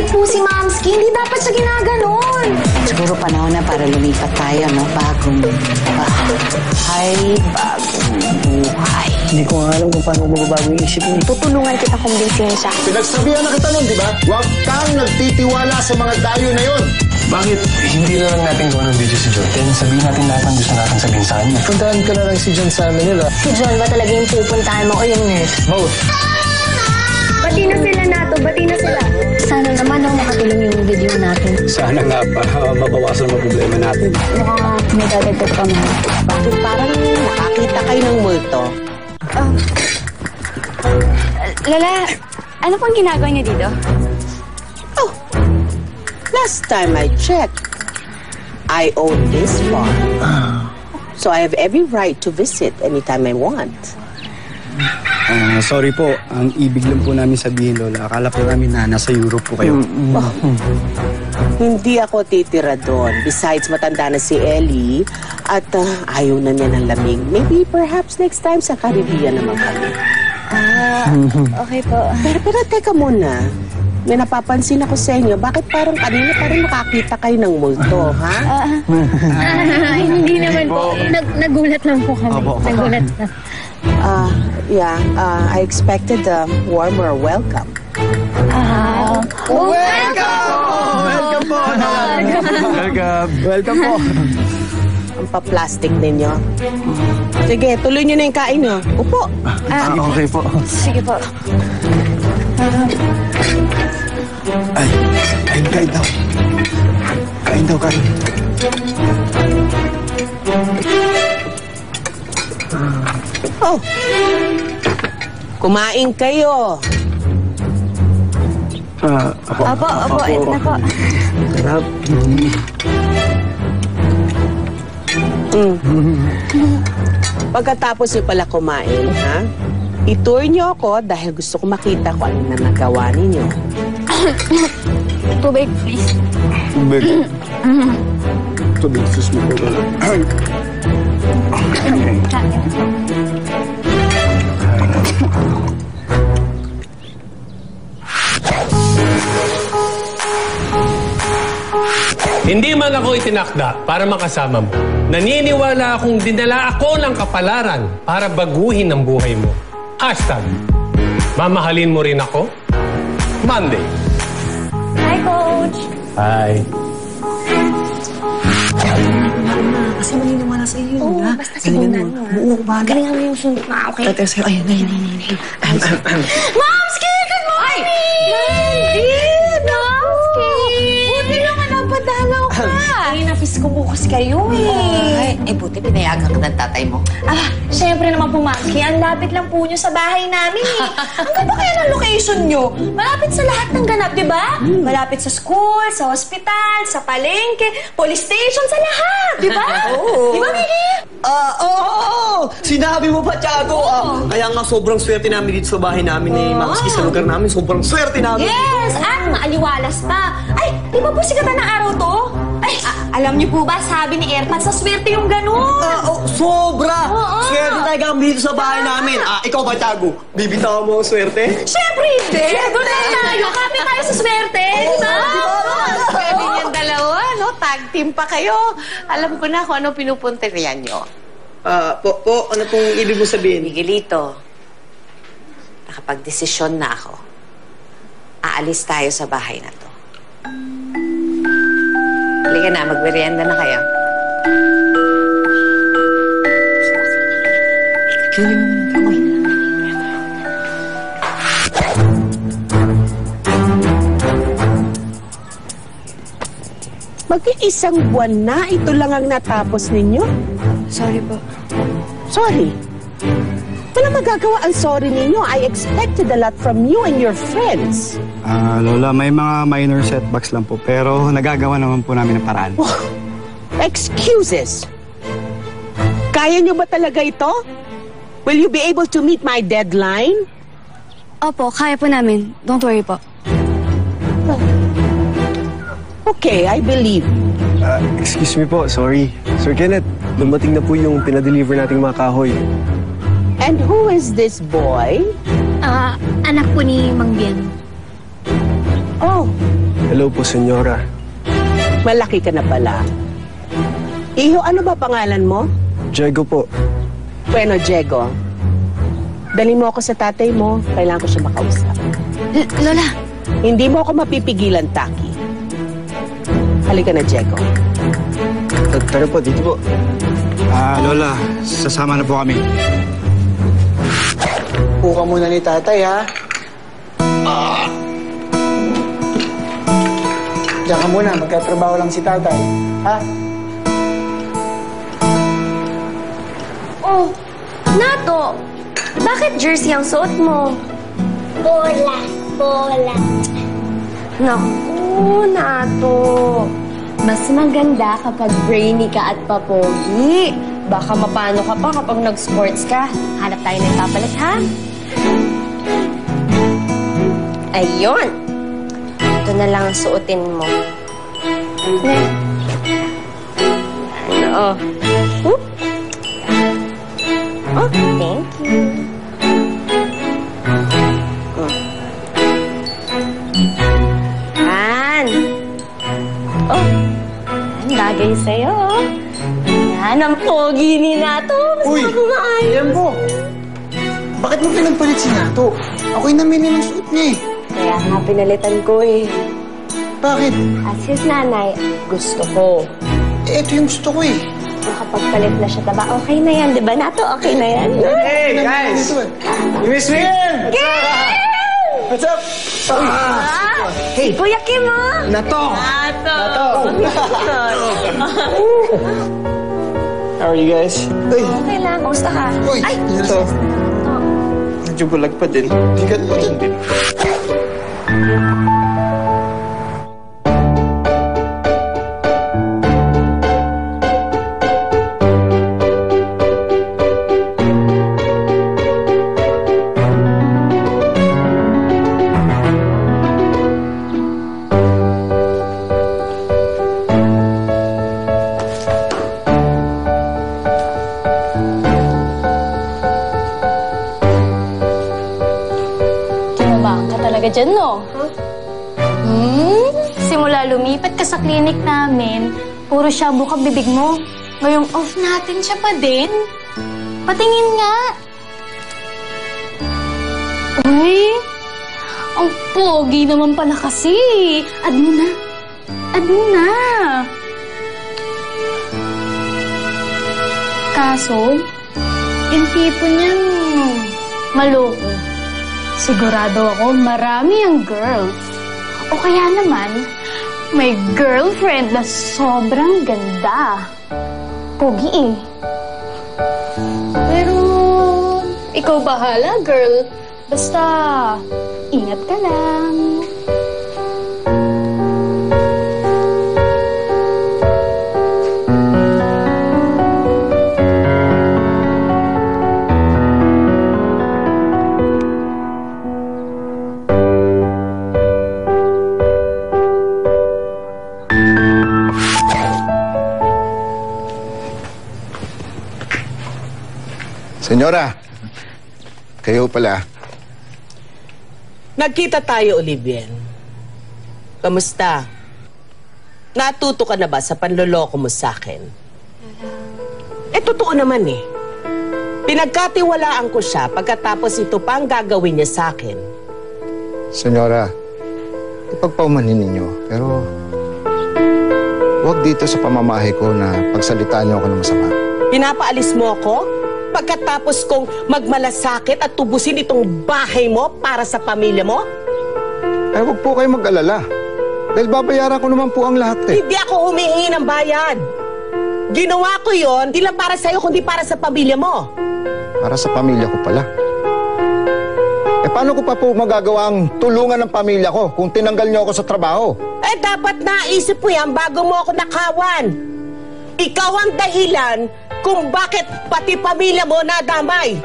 Mabait po si Mamski. Hindi dapat siya ginaganon. Siguro panahon na para lumipat tayo, no? Bagong buhay. Hindi ko nga alam kung paano magbabago yung isip niya. Tutulungan kita kumbinsihin siya. Pinagsabihan na kita nun, di ba? Huwag kang nagtitiwala sa mga dayo na yun. Bakit hindi na lang natin gawin ng video si John? Then sabihin natin lahat ang gusto natin sabihin sa kanya. Puntahan ka na lang si John sa amin nila. Si John ba talaga yung pupuntahan mo o yung nurse? Both. Bati na sila nato, bati na sila. Sana naman makatulong yung video natin. Sana nga pa, mabawasan ang problema natin. Mukhang may dadagdag pa mo. Bakit parang nakakita kayo ng multo? Lala, ano pang ginagawa niya dito? Oh, last time I checked, I own this farm. So I have every right to visit anytime I want. Sorry po, ang ibig lang po namin sabihin, Lola. Akala po namin na nasa Europe po kayo. Hindi ako titira doon. Besides, matanda na si Ellie at ayaw na niya ng lamig. Maybe perhaps next time sa Caribbean naman kami. Okay po. Pero teka muna. May napapansin ako sa inyo. Bakit parang kanina parang nakakita kayo ng multo, ha? Hindi naman po. Nagulat lang po kami. Nagulat lang. I expected a warmer welcome. Welcome po! Welcome po! Ang pa-plastic ninyo. Sige, tuloy nyo na yung kain nyo. Upo. Okay po. Sige po. Kain daw. Kain daw, kain. Oh! Kumain kayo. Opo, ito na po. Sarap. Pagkatapos nyo pala kumain, ha? I-tour nyo ako dahil gusto ko makita kung ano na nagawa ninyo. Tubig, please. Tubig. Tubig, sus mo po. Hindi man ako itinakda para makasama mo. Naniniwala akong dinala ako ng kapalaran para baguhin ang buhay mo. Hashtag, mamahalin mo rin ako? Monday. Hi, Coach. Hi. Kasi maniniwala sa iyo, Oo, ha? basta sigungan mo. Oo, bahala. Galingan mo yung sundot na, okay? Tete, sa'yo. Ayun. Mamski! Good morning! Mandy! Mamski! Buti naman napadalaw ka. Ay, nafis ko bukas kayo eh. Ay, buti pinayagan ka ng tatay mo. Siyempre naman po, Mamski. Ang lapit lang po nyo sa bahay namin eh. Ang ganda kaya ng location nyo. Malapit sa lahat ng ganap, di ba? Malapit sa school, sa hospital, sa palengke, police station, sa lahat, di ba? Oo. Di ba, Miggy? Oo! Sinabi mo pa, Tiago. Kaya nga sobrang swerte namin dito sa bahay namin ni Mamski sa lugar namin. Sobrang swerte namin. Yes! At maaliwalas pa. Ay, di ba po sikatan ng araw to? Ay, alam niyo po ba, sabi ni Erpat, sa swerte yung ganun. Sobra! Oo. Swerte talaga kami dito sa bahay namin. Ikaw ba, Tiago? Bibitawan mo ang swerte? Siyempre hindi. Doon lang tayo. Kami tayo sa swerte. Di ba? Pwede niyang dalawa, no? Tag team pa kayo. Alam ko na kung ano pinupunterian nyo. Ano pong ibig mo sabihin? Miguelito, nakapag-desisyon na ako. Aalis tayo sa bahay na to. Halika na, magmerienda na kayo. Mag-iisang buwan na, ito lang ang natapos ninyo? Sorry po. Sorry. Wala magagawa ang sorry ninyo. I expected a lot from you and your friends. Lola, may mga minor setbacks lang po, pero nagagawa naman po namin ng paraan. Excuses. Kaya nyo ba talaga ito? Will you be able to meet my deadline? Opo, kaya po namin. Don't worry po. Okay, I believe. Excuse me po, sorry. Sir Kenneth, dumating na po yung pinadeliver nating mga kahoy. And who is this boy? Anak po ni Mang Bien. Oh, Hello po, senyora. Malaki ka na pala. Iho, ano ba pangalan mo? Diego po. Bueno, Diego. Dali mo ako sa tatay mo. Kailangan ko siya makausap. Lola, Hindi mo ako mapipigilan, Taki. Halika na, Diego. Tara po, dito po. Lola, sasama na po kami. Puka muna ni tatay, ha? Diyan ka muna, magkatrabaho lang si tatay. Ha? oh, Nato, bakit jersey ang suot mo? Bola. Naku, Nato. Mas maganda kapag brainy ka at papogi. Baka mapano ka pa kapag nag-sports ka. Hanap tayo ng papalit, ha? Ayun. Ito na lang ang suotin mo. Ano? Whoop. Oh, thank you. Bagay sa'yo. Yan ang pogi ni Nato. Uy! Yan po. Bakit mo pinagpalit si Nato? Ako'y namili ng suot niya eh. Kaya nga pinalitan ko eh. Bakit? As his nanay, gusto ko. Eh, ito yung gusto ko eh. Makapagpalit na siya, diba? Okay na yan, diba Nato? Okay na yan. Hey, guys! You miss me? What's up? Hey, Kuya Kim, oh! Nato! Nato! How are you guys? Uy, Okay lang, kumusta ka? Uy, Ay! ito. Medyo bulag pa din. Bigat pa din. Dyan, no? Simula lumipat ka sa clinic namin, puro shabu ka bibig mo. Ngayong off natin siya pa din. Patingin nga. Uy, ang pogi naman pala kasi. Add mo na. Add mo na. Kaso, yung tipo niyang maloko. Sigurado ako marami ang girls. O kaya naman, may girlfriend na sobrang ganda. Pogi eh. Pero, ikaw bahala, girl. Basta, ingat ka lang. Senyora, kayo pala. Nagkita tayo, Olivien. Kamusta? Natuto ka na ba sa panloloko mo sa akin? Totoo naman eh. Pinagkatiwalaan ko siya pagkatapos ito pa ang gagawin niya sa akin. Senyora, ipagpaumanin ninyo. Pero, huwag dito sa pamamahay ko na pagsalitaan niyo ako ng masama. Pinapaalis mo ako? Pagkatapos kong magmalasakit at tubusin itong bahay mo para sa pamilya mo? Ay, huwag po kayo mag-alala. Dahil babayaran ko naman po ang lahat eh. Hindi ako humihingi ng bayad. Ginawa ko yon, di lang para sa'yo, kundi para sa pamilya mo. Para sa pamilya ko pala. Paano ko pa po magagawa ang tulungan ng pamilya ko kung tinanggal niyo ako sa trabaho? Dapat naisip mo yan bago mo ako nakawan. Ikaw ang dahilan kung bakit pati pamilya mo nadamay.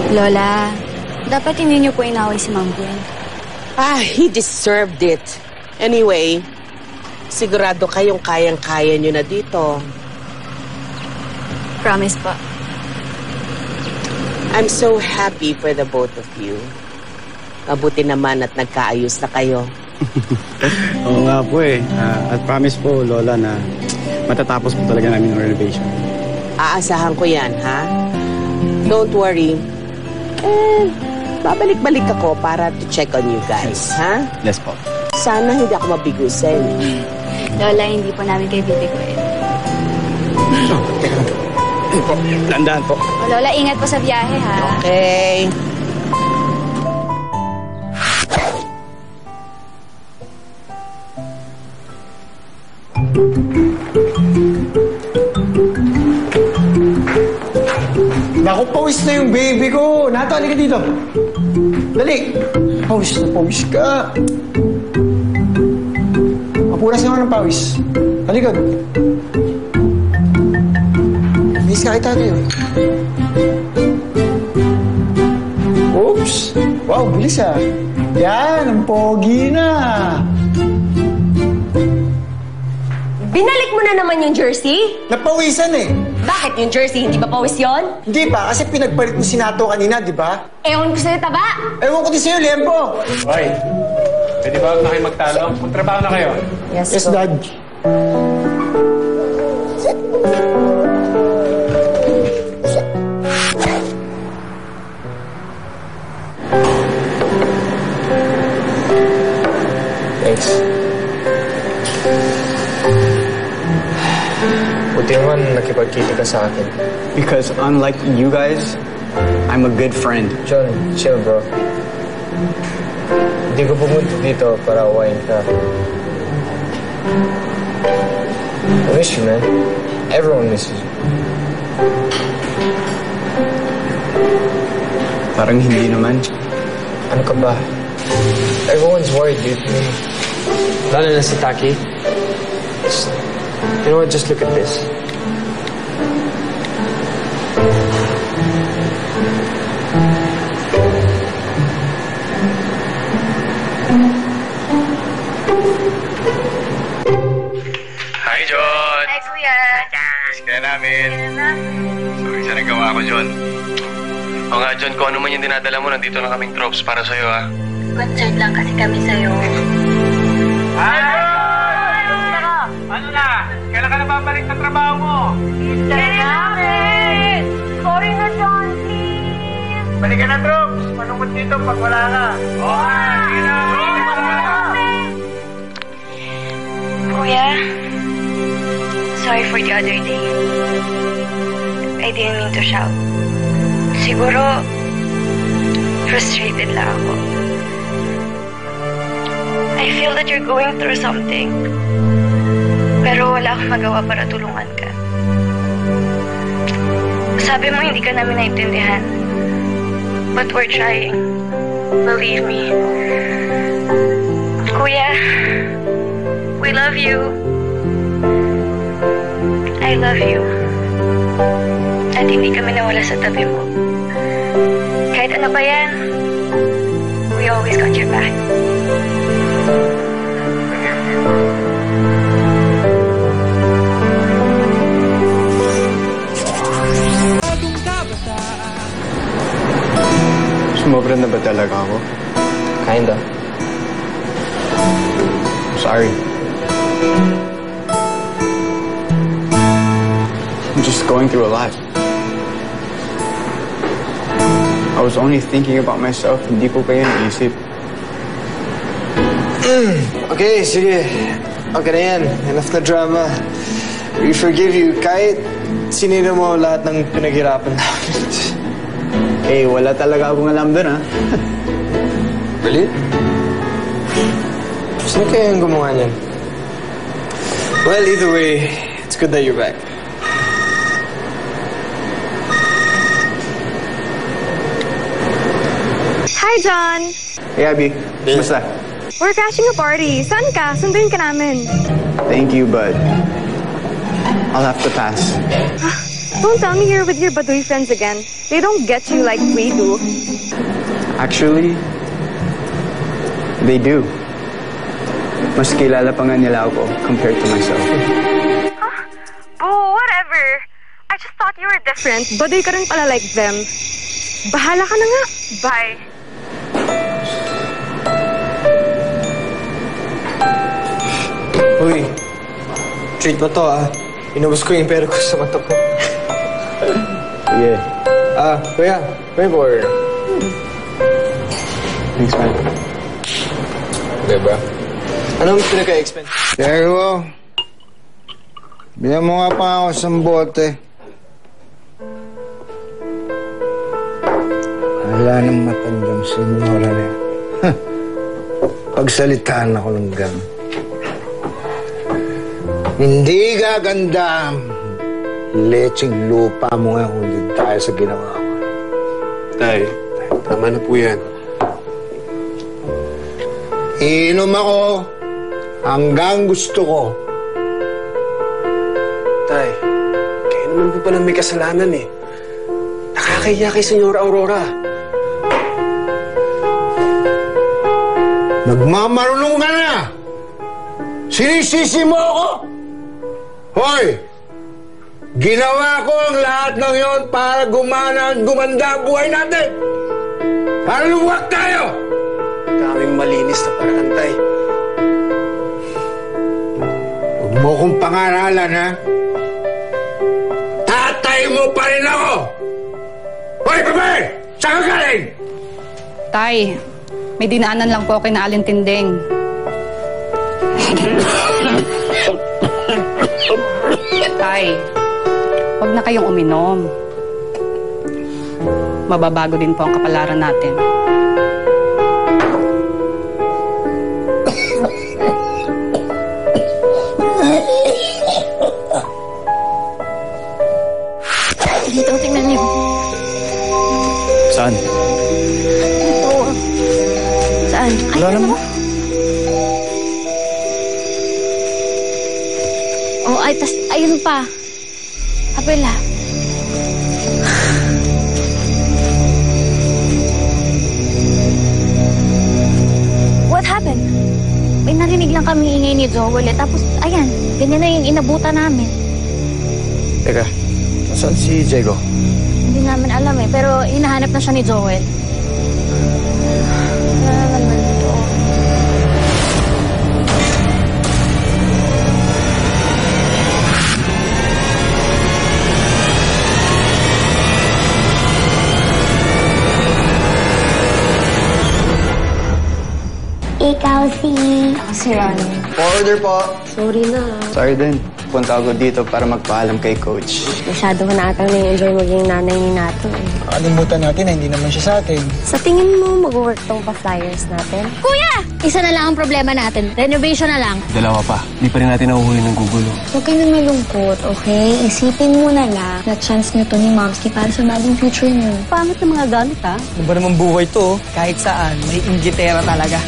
Lola, dapat hindi niyo po inaway si Ma'am Gwen. He deserved it. Anyway, sigurado kayong kayang-kaya nyo na dito. Promise po. I'm so happy for the both of you. Mabuti naman at nagkaayos na kayo. Oo nga po eh. At promise po, Lola, na matatapos po talaga namin yung renovation. Aasahan ko yan, ha? Don't worry. Babalik-balik ako para to check on you guys, ha? Yes po. Sana hindi ako mabigusin. Lola, hindi po namin kayo bibiguin. Tandaan po. Lola, ingat po sa biyahe, ha? Okay. Naku, pawis na yung baby ko. Nato, halika dito. Dali. Pawis na pawis ka. Mapunas naman ng pawis. Halika. Miss ka kita tayo. Oops. Wow, bilis ah. Yan, ang pogi na. Binalik mo na naman yung jersey? Napawisan eh. Bakit yung jersey? Hindi ba pawis yon? Hindi pa, kasi pinagpalit mo si Nato kanina, di ba? Ewan ko sa'yo, taba! Ewan ko din sa'yo, Lempo. Hoy, pwede ba na kayo magtalo? Magtrabaho na kayo. Yes, Dad. Thanks. Buti naman nakipagkita ka sa akin. Because unlike you guys, I'm a good friend. John, chill bro. Hindi ko pumunta dito para awayin ka. I miss you, man. Everyone misses you. Parang hindi naman. Ano ka ba? Everyone's worried, dude. Lalo na si Taki. You know what? Just look at this. Hi, John! Hi, Kuya! Miss ka namin. Sorry sa nagawa ko, John. O nga, John, kung ano man yung dinadala mo, nandito na kaming tropes para sa'yo, ha? Concerned lang kasi kami sa'yo. Ano na? Kailan ka na babalik sa trabaho mo? Kailangan! Sorry na, John, please! Balikan na, Troops! Manungkot dito pag wala ka. Sige na! Kuya, sorry for the other day. I didn't mean to shout. Siguro, frustrated lang ako. I feel that you're going through something. Pero wala akong magawa para tulungan ka. Sabi mo hindi ka namin naintindihan. But we're trying. Believe me. Kuya, we love you. I love you. At hindi kami nawala sa tabi mo. Kahit ano pa yan, we always got your back. Sumobra na ba talaga ako? Kinda. I'm sorry. I'm just going through a lot. I was only thinking about myself, hindi ko kayo naisip. Okay, sige. Okay na yan. Enough na drama. We forgive you kahit sinino mo lahat ng pinaghirapan namin. Eh, wala talaga akong alam dun, ha? Really? Sino kaya yung gumawa niyan? Well, either way, it's good that you're back. Hi, John! Hey, Abby. Basta? We're crashing a party. Saan ka? Sunduin ka namin. Thank you, but I'll have to pass. Don't tell me you're with your Baduy friends again. They don't get you like we do. Actually, they do. Mas kilala pa nga nila ako compared to myself. Boo, whatever. I just thought you were different. Baduy ka rin pala like them. Bahala ka na nga. Bye. Uy, treat mo to Inubos ko yung pera ko sa mata ko. Sige. Kuya, may order. Thanks, man. Diba? Anong pinaka-expense? Diego, bigyan mo nga pa ako sa bote. Wala nang matandang senyora na yan. Pagsalitaan ako ng gano'n. Hindi gaganda. Lecheng lupa mo nga kung hindi tayo sa ginawa ko. Tay, tama na po yan. Iinom ako hanggang gusto ko. Tay, kayo naman po palang may kasalanan eh. Nakakahiya kay Senyora Aurora. Nagmamarunong ka na! Sinisisi mo ako! Hoy! Ginawa ko ang lahat ng yon para gumanda ang buhay natin! Para luwag tayo! Daming malinis na paraan, Tay. Huwag mo kong pangaralan, ha? Tatay mo pa rin ako! Hoy, babae! Saan ka galing? Tay, may dinaanan lang po kay na Aling Tinding. Tay, huwag na kayong uminom. Mababago din po ang kapalaran natin. Dito, tingnan niyo. Saan? Ito. Saan? Ay, Wala naman. Oh, ay, tas, ayun pa. Abela. What happened? May narinig lang kami ingay ni Joel tapos, ayan, ganyan na yung inabutan namin. Teka, saan si Diego? Hindi namin alam pero hinahanap na siya ni Joel. Wala naman dito. Ikaw si Ronnie. Order po. Sorry na. Sorry din. Punta ako dito para magpaalam kay Coach. Masyado ko na atang na-enjoy maging nanay ni Nato Nakalimutan natin na hindi naman siya sa atin. Sa tingin mo, mag-work tong pa-flyers natin? Kuya! Isa na lang ang problema natin. Renovation na lang. Dalawa pa. Hindi pa rin natin nahuhuli ng gugulo. Huwag kayo na malungkot, okay? Isipin mo na lang na chance nyo to ni Momski para sa bagong future nyo. Pangit na mga gamit, ha? Ano ba namang buhay to? Kahit saan, may inggitera talaga.